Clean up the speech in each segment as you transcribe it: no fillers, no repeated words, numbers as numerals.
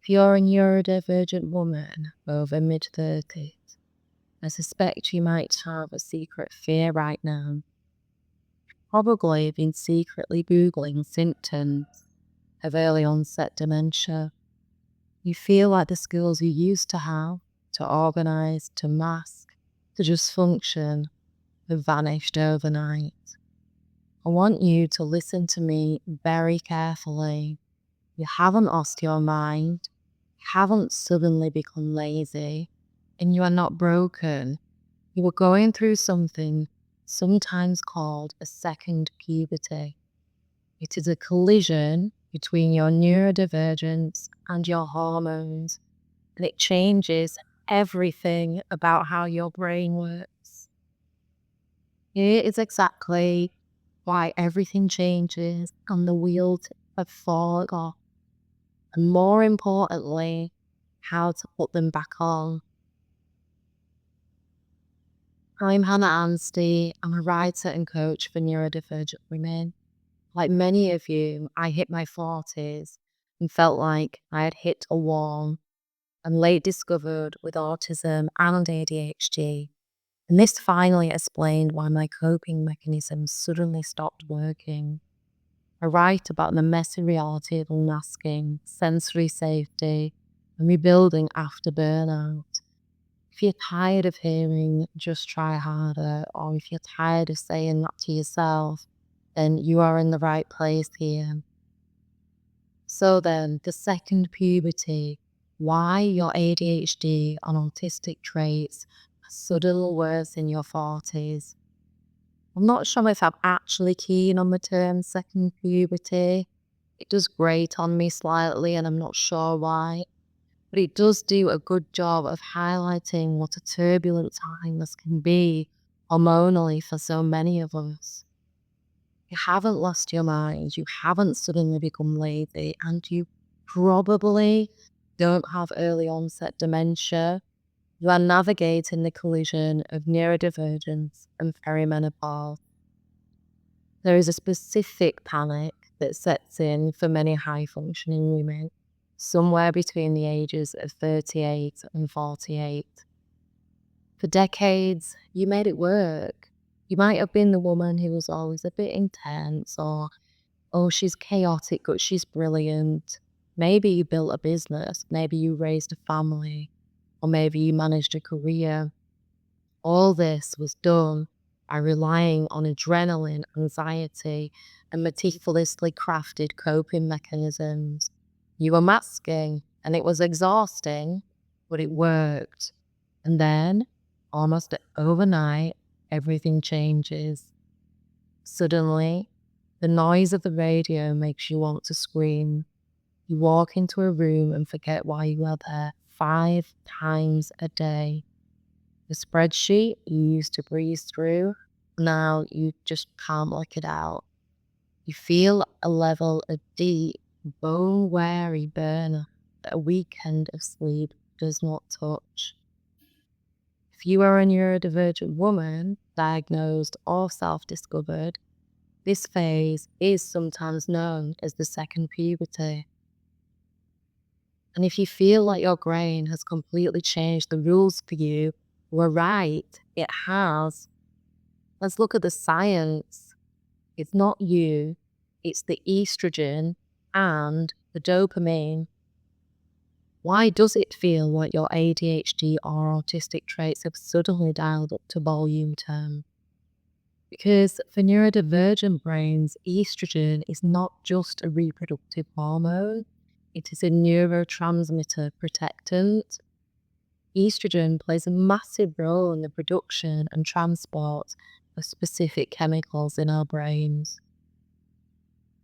If you're a neurodivergent woman over mid-30s, I suspect you might have a secret fear right now. Probably been secretly Googling symptoms of early onset dementia. You feel like the skills you used to have, to organise, to mask, to just function, have vanished overnight. I want you to listen to me very carefully. You haven't lost your mind, haven't suddenly become lazy, and you are not broken. You are going through something sometimes called a second puberty. It is a collision between your neurodivergence and your hormones, and it changes everything about how your brain works. Here is exactly why everything changes and the wheels have fallen off, and more importantly, how to put them back on. I'm Hannah Anstey. I'm a writer and coach for neurodivergent women. Like many of you, I hit my 40s and felt like I had hit a wall. I'm late discovered with autism and ADHD, and this finally explained why my coping mechanisms suddenly stopped working. I write about the messy reality of unmasking, sensory safety, and rebuilding after burnout. If you're tired of hearing "just try harder," or if you're tired of saying that to yourself, then you are in the right place here. So then, the second puberty, why your ADHD and autistic traits are suddenly worse in your 40s. I'm not sure if I'm actually keen on the term second puberty. It does grate on me slightly, and I'm not sure why. But it does do a good job of highlighting what a turbulent time this can be hormonally for so many of us. You haven't lost your mind, you haven't suddenly become lazy, and you probably don't have early onset dementia. You are navigating the collision of neurodivergence and perimenopause. There is a specific panic that sets in for many high-functioning women, somewhere between the ages of 38 and 48. For decades, you made it work. You might have been the woman who was always a bit intense, or, oh, she's chaotic, but she's brilliant. Maybe you built a business, maybe you raised a family, or maybe you managed a career. All this was done by relying on adrenaline, anxiety, and meticulously crafted coping mechanisms. You were masking, and it was exhausting, but it worked. And then, almost overnight, everything changes. Suddenly, the noise of the radio makes you want to scream. You walk into a room and forget why you are there 5 times a day. The spreadsheet you used to breeze through, now you just can't look it out. You feel a level of deep, bone-weary burnout that a weekend of sleep does not touch. If you are a neurodivergent woman, diagnosed or self-discovered, this phase is sometimes known as the second puberty. And if you feel like your brain has completely changed the rules for you, we're right, it has. Let's look at the science. It's not you, it's the estrogen and the dopamine. Why does it feel like your ADHD or autistic traits have suddenly dialed up to volume term? Because for neurodivergent brains, estrogen is not just a reproductive hormone, it is a neurotransmitter protectant. Estrogen plays a massive role in the production and transport of specific chemicals in our brains.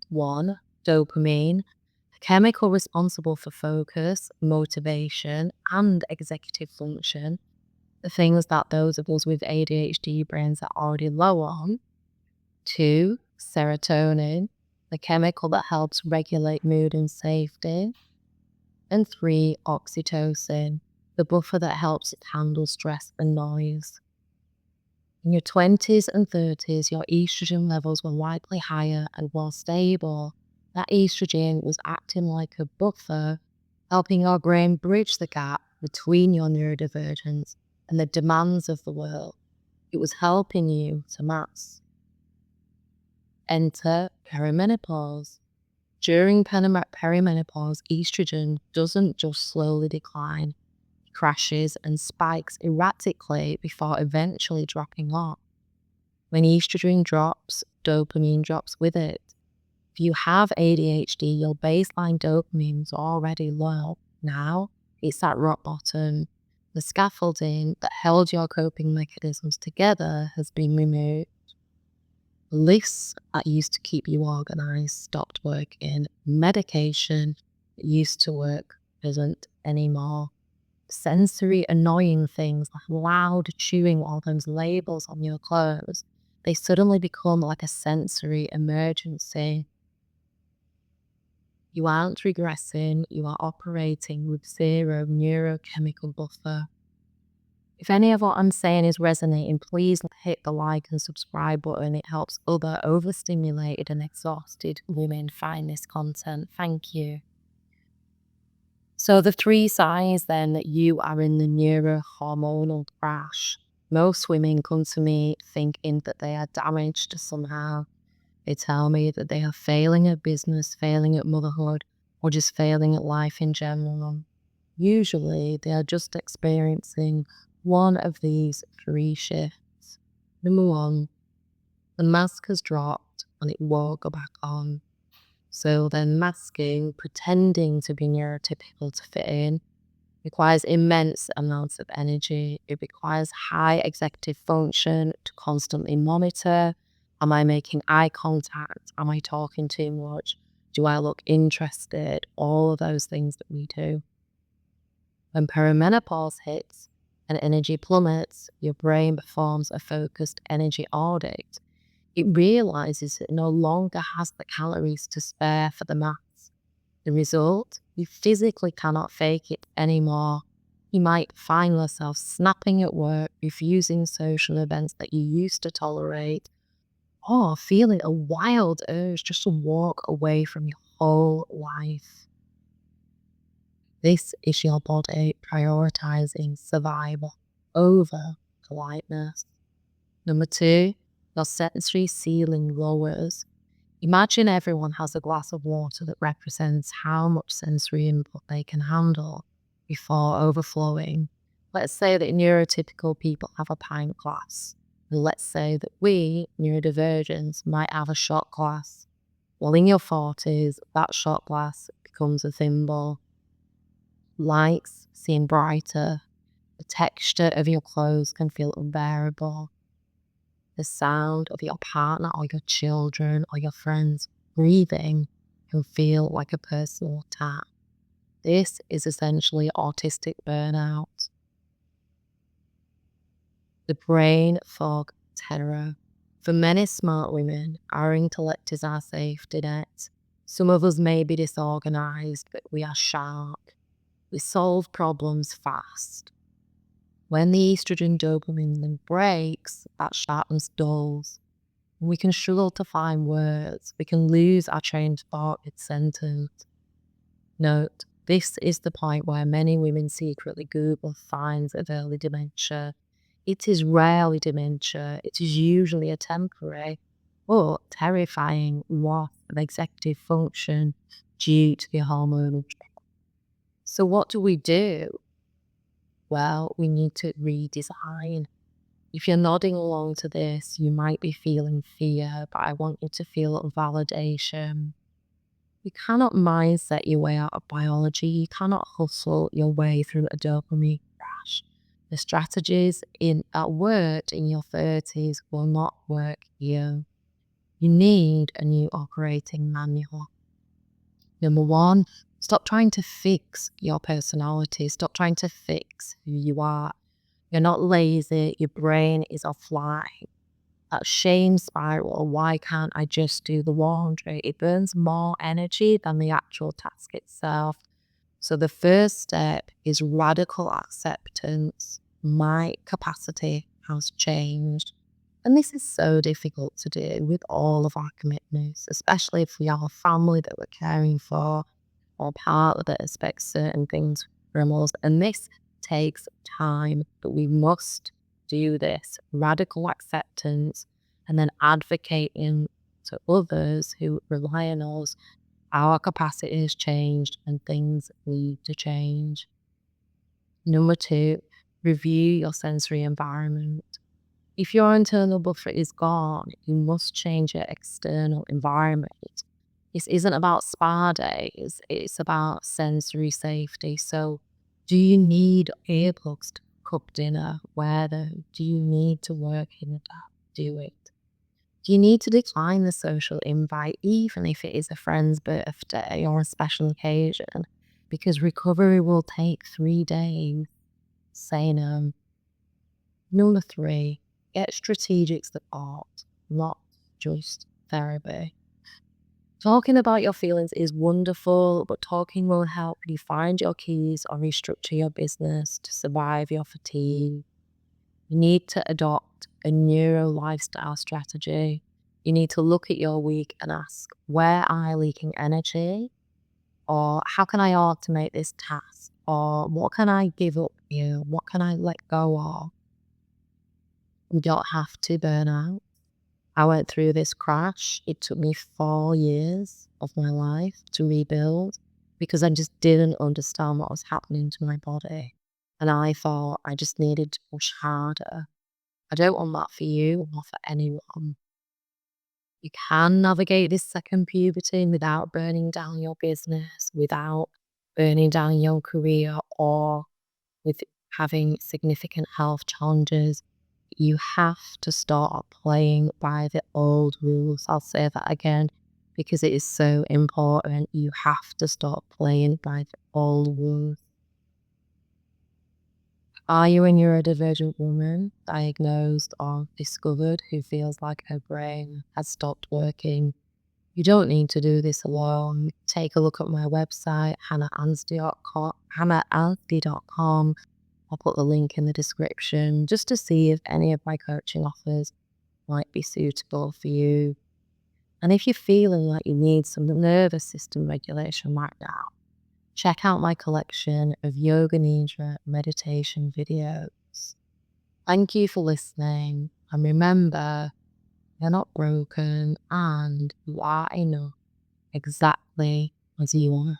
1. Dopamine, a chemical responsible for focus, motivation, and executive function, the things that those of us with ADHD brains are already low on. 2. Serotonin, the chemical that helps regulate mood and safety. And 3. Oxytocin, the buffer that helps it handle stress and noise. In your 20s and 30s, your estrogen levels were likely higher and more stable. That estrogen was acting like a buffer, helping our brain bridge the gap between your neurodivergence and the demands of the world. It was helping you to master. Enter perimenopause. During perimenopause, estrogen doesn't just slowly decline, it crashes and spikes erratically before eventually dropping off. When estrogen drops, dopamine drops with it. If you have ADHD, your baseline dopamine is already low. Now it's at rock bottom. The scaffolding that held your coping mechanisms together has been removed. The lists that used to keep you organized stopped working. Medication that used to work doesn't anymore. Sensory annoying things like loud chewing or those labels on your clothes, they suddenly become like a sensory emergency. You aren't regressing, you are operating with zero neurochemical buffer. If any of what I'm saying is resonating, please hit the like and subscribe button. It helps other overstimulated and exhausted women find this content. Thank you. So the 3 signs then that you are in the neurohormonal crash. Most women come to me thinking that they are damaged somehow. They tell me that they are failing at business, failing at motherhood, or just failing at life in general. Usually, they are just experiencing one of these 3 shifts. Number 1, the mask has dropped and it won't go back on. So then masking, pretending to be neurotypical to fit in, requires immense amounts of energy. It requires high executive function to constantly monitor. Am I making eye contact? Am I talking too much? Do I look interested? All of those things that we do. When perimenopause hits and energy plummets, your brain performs a focused energy audit. It realizes it no longer has the calories to spare for the maths. The result? You physically cannot fake it anymore. You might find yourself snapping at work, refusing social events that you used to tolerate, or feeling a wild urge just to walk away from your whole life. This is your body prioritizing survival over politeness. Number 2, your sensory ceiling lowers. Imagine everyone has a glass of water that represents how much sensory input they can handle before overflowing. Let's say that neurotypical people have a pint glass. And let's say that we, neurodivergents, might have a shot glass. Well, in your 40s, that shot glass becomes a thimble. Lights seem brighter. The texture of your clothes can feel unbearable. The sound of your partner or your children or your friends breathing can feel like a personal attack. This is essentially autistic burnout. The brain fog terror. For many smart women, our intellect is our safety net. Some of us may be disorganized, but we are sharp. We solve problems fast. When the estrogen dopamine then breaks, that sharpness dulls. We can struggle to find words. We can lose our train of thought mid-sentence. Note, this is the point where many women secretly Google signs of early dementia. It is rarely dementia. It is usually a temporary but terrifying loss of executive function due to the hormonal trigger. So what do we do? Well, we need to redesign. If you're nodding along to this, you might be feeling fear, but I want you to feel validation. You cannot mindset your way out of biology. You cannot hustle your way through a dopamine crash. The strategies that worked in your 30s will not work here. You need a new operating manual. Number 1, stop trying to fix your personality. Stop trying to fix who you are. You're not lazy. Your brain is offline. That shame spiral, why can't I just do the laundry? It burns more energy than the actual task itself. So the first step is radical acceptance. My capacity has changed. And this is so difficult to do with all of our commitments, especially if we have a family that we're caring for, or part that expects certain things from us. And this takes time, but we must do this. Radical acceptance and then advocating to others who rely on us. Our capacity has changed and things need to change. Number two, review your sensory environment. If your internal buffer is gone, you must change your external environment. This isn't about spa days, it's about sensory safety. So, do you need earplugs to cook dinner? Wear them. Do you need to work in the dark? Do it. Do you need to decline the social invite, even if it is a friend's birthday or a special occasion? Because recovery will take 3 days. Say no. Number three, get strategic support, not just therapy. Talking about your feelings is wonderful, but talking will help you find your keys or restructure your business to survive your fatigue. You need to adopt a neuro lifestyle strategy. You need to look at your week and ask, where am I leaking energy? Or how can I automate this task? Or what can I give up here? What can I let go of? You don't have to burn out. I went through this crash. It took me 4 years of my life to rebuild because I just didn't understand what was happening to my body. And I thought I just needed to push harder. I don't want that for you or for anyone. You can navigate this second puberty without burning down your business, without burning down your career, or with having significant health challenges. You have to start playing by the old rules. I'll say that again because it is so important. You have to start playing by the old rules. Are you a neurodivergent woman diagnosed or discovered who feels like her brain has stopped working? You don't need to do this alone. Take a look at my website, hannahannsley.com. I'll put the link in the description just to see if any of my coaching offers might be suitable for you. And if you're feeling like you need some nervous system regulation right now, check out my collection of yoga nidra meditation videos. Thank you for listening. And remember, you're not broken and you are enough exactly as you are.